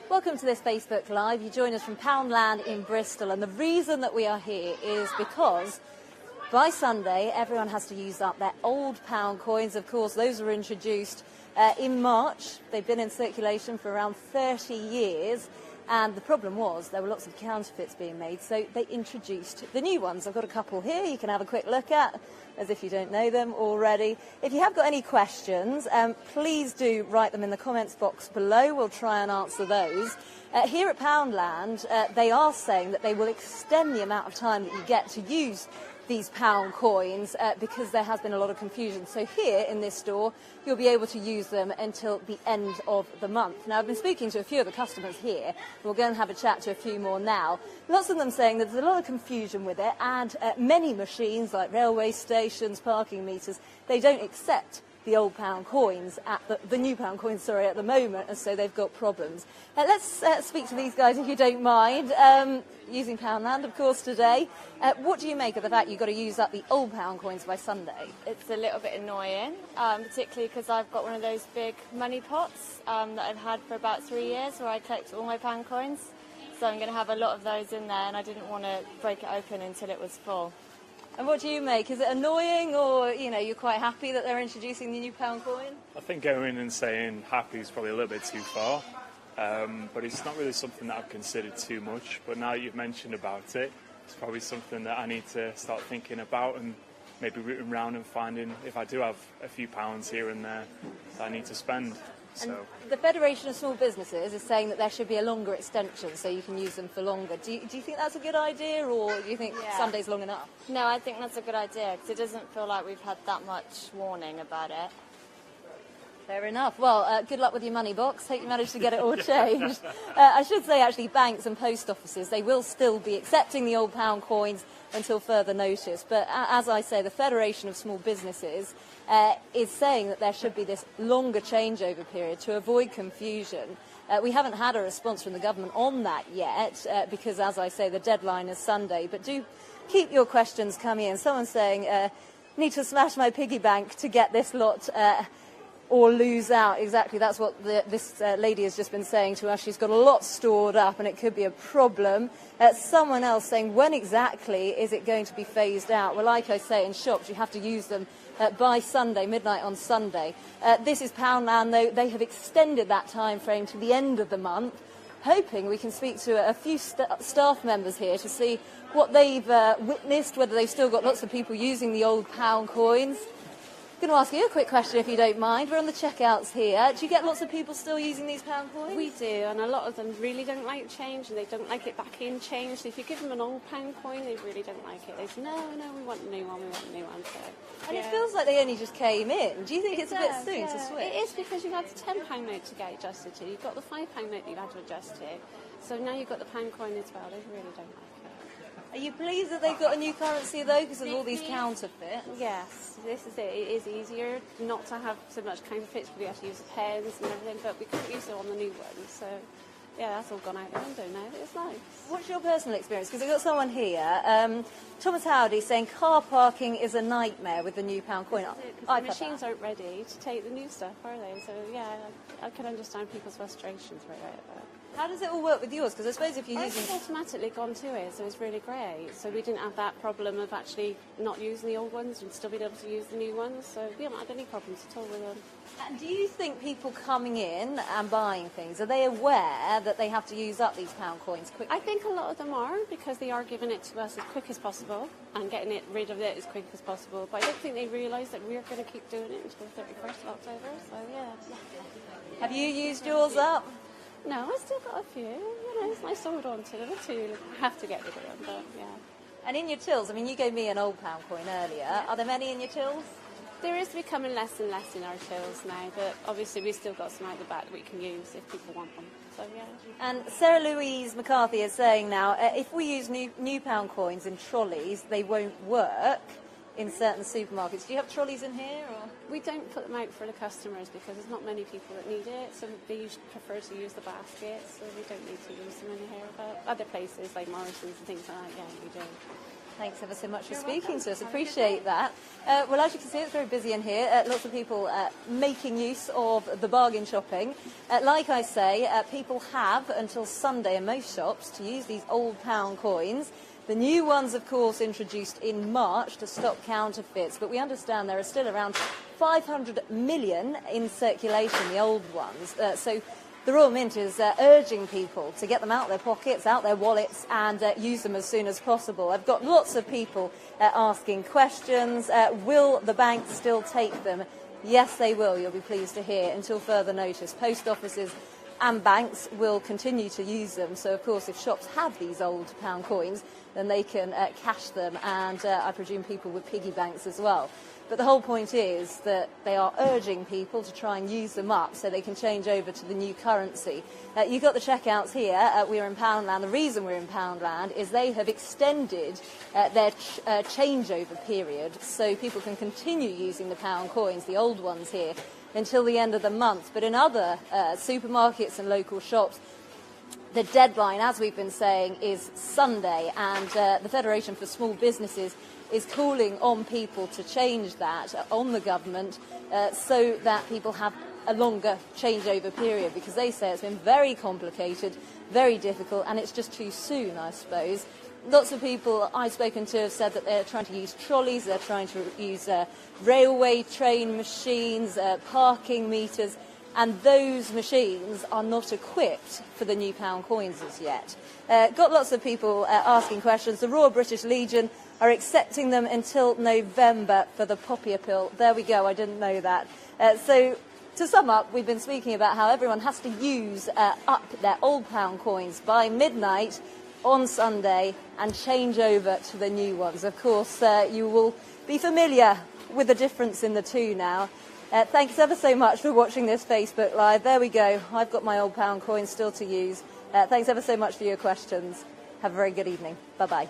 Welcome to this Facebook Live. You join us from Poundland in Bristol, and the reason that we are here is because by Sunday everyone has to use up their old pound coins. Of course, those were introduced in March. They've been in circulation for around 30 years. And the problem was there were lots of counterfeits being made, so they introduced the new ones. I've got a couple here you can have a quick look at, as if you don't know them already. If you have got any questions, please do write them in the comments box below. We'll try and answer those. Here at Poundland, they are saying that they will extend the amount of time that you get to use these pound coins because there has been a lot of confusion. So here in this store, you'll be able to use them until the end of the month. Now, I've been speaking to a few of the customers here. We'll go and have a chat to a few more now. Lots of them saying that there's a lot of confusion with it, and many machines like railway stations, parking meters, they don't accept the old pound coins at the new pound coins, sorry, at the moment, and so they've got problems. Let's speak to these guys if you don't mind. Using Poundland, of course, today. What do you make of the fact you've got to use up the old pound coins by Sunday? It's a little bit annoying, particularly because I've got one of those big money pots that I've had for about 3 years where I collect all my pound coins. So I'm going to have a lot of those in there, and I didn't want to break it open until it was full. And what do you make? Is it annoying, or you're quite happy that they're introducing the new pound coin? I think going and saying happy is probably a little bit too far, but it's not really something that I've considered too much. But now that you've mentioned about it, it's probably something that I need to start thinking about and maybe rooting around and finding if I do have a few pounds here and there that I need to spend. And the Federation of Small Businesses is saying that there should be a longer extension so you can use them for longer. Do you think that's a good idea, or do you think Sunday's long enough? No, I think that's a good idea because it doesn't feel like we've had that much warning about it. Fair enough. Well, good luck with your money box. Hope you manage to get it all changed. I should say, actually, banks and post offices, they will still be accepting the old pound coins until further notice. But as I say, the Federation of Small Businesses is saying that there should be this longer changeover period to avoid confusion. We haven't had a response from the government on that yet because, as I say, the deadline is Sunday. But do keep your questions coming in. Someone's saying, need to smash my piggy bank to get this lot or lose out. Exactly, that's what this lady has just been saying to us. She's got a lot stored up and it could be a problem. Someone else saying, when exactly is it going to be phased out? Well, like I say, in shops you have to use them by Sunday, midnight on Sunday. This is Poundland, though. They have extended that time frame to the end of the month, hoping we can speak to a few staff members here to see what they've witnessed, whether they've still got lots of people using the old pound coins. I'm going to ask you a quick question, if you don't mind. We're on the checkouts here. Do you get lots of people still using these pound coins? We do, and a lot of them really don't like change, and they don't like it back in change. So if you give them an old pound coin, they really don't like it. They say, no, we want a new one, we want a new one. So, and it feels like they only just came in. Do you think it's a bit soon to switch? It is, because you had the £10 note to get adjusted to. You've got the £5 note that you had to adjust to. So now you've got the pound coin as well. They really don't like it. Are you pleased that they've got a new currency, though, because of all these counterfeits? Yes, this is it. It is easier not to have so much counterfeits, but we have to use the pens and everything, but we couldn't use it on the new ones. So, yeah, that's all gone out the window now. It's nice. What's your personal experience? Because we've got someone here, Thomas Howdy, saying car parking is a nightmare with the new pound coin. The machines aren't ready to take the new stuff, are they? So, yeah, I can understand people's frustrations with it. But how does it all work with yours? Because I suppose if you're using... It's automatically gone to it, so it's really great. So we didn't have that problem of actually not using the old ones and still being able to use the new ones. So we haven't had any problems at all with them. And do you think people coming in and buying things, are they aware that they have to use up these pound coins quickly? I think a lot of them are, because they are giving it to us as quick as possible and getting rid of it as quick as possible. But I don't think they realise that we're going to keep doing it until the 31st of October. So, yeah. Have you used yours up? No, I've still got a few. It's nice to hold on to them until you have to get rid of them, but yeah. And in your tills, I mean, you gave me an old pound coin earlier. Are there many in your tills? There is becoming less and less in our tills now, but obviously we've still got some out the back that we can use if people want them. So, yeah. And Sarah Louise McCarthy is saying now, if we use new pound coins in trolleys, they won't work in certain supermarkets. Do you have trolleys in here? Or? We don't put them out for the customers because there's not many people that need it, so they usually prefer to use the baskets, so we don't need to use them in here. But other places like Morrison's and things like that, yeah, we do. Thanks ever so much for speaking to us. Appreciate that. Well, as you can see, it's very busy in here. Lots of people making use of the bargain shopping. Like I say, people have until Sunday in most shops to use these old pound coins. The new ones, of course, introduced in March to stop counterfeits, but we understand there are still around 500 million in circulation, the old ones. So the Royal Mint is urging people to get them out of their pockets, out their wallets, and use them as soon as possible. I've got lots of people asking questions. Will the bank still take them? Yes, they will, you'll be pleased to hear, until further notice. Post offices and banks will continue to use them. So, of course, if shops have these old pound coins, then they can cash them, and I presume people with piggy banks as well. But the whole point is that they are urging people to try and use them up so they can change over to the new currency. You've got the checkouts here. We're in Poundland. The reason we're in Poundland is they have extended their changeover period, so people can continue using the pound coins, the old ones here, until the end of the month. But in other supermarkets and local shops, the deadline, as we've been saying, is Sunday, and the Federation for Small Businesses is calling on people to change that, on the government, so that people have a longer changeover period, because they say it's been very complicated, very difficult, and it's just too soon, I suppose. Lots of people I've spoken to have said that they're trying to use trolleys, they're trying to use railway train machines, parking meters, and those machines are not equipped for the new pound coins as yet. Got lots of people asking questions. The Royal British Legion are accepting them until November for the poppy appeal. There we go, I didn't know that. So to sum up, we've been speaking about how everyone has to use up their old pound coins by midnight on Sunday and change over to the new ones. Of course, you will be familiar with the difference in the two now. Thanks ever so much for watching this Facebook Live. There we go. I've got my old pound coins still to use. Thanks ever so much for your questions. Have a very good evening. Bye-bye.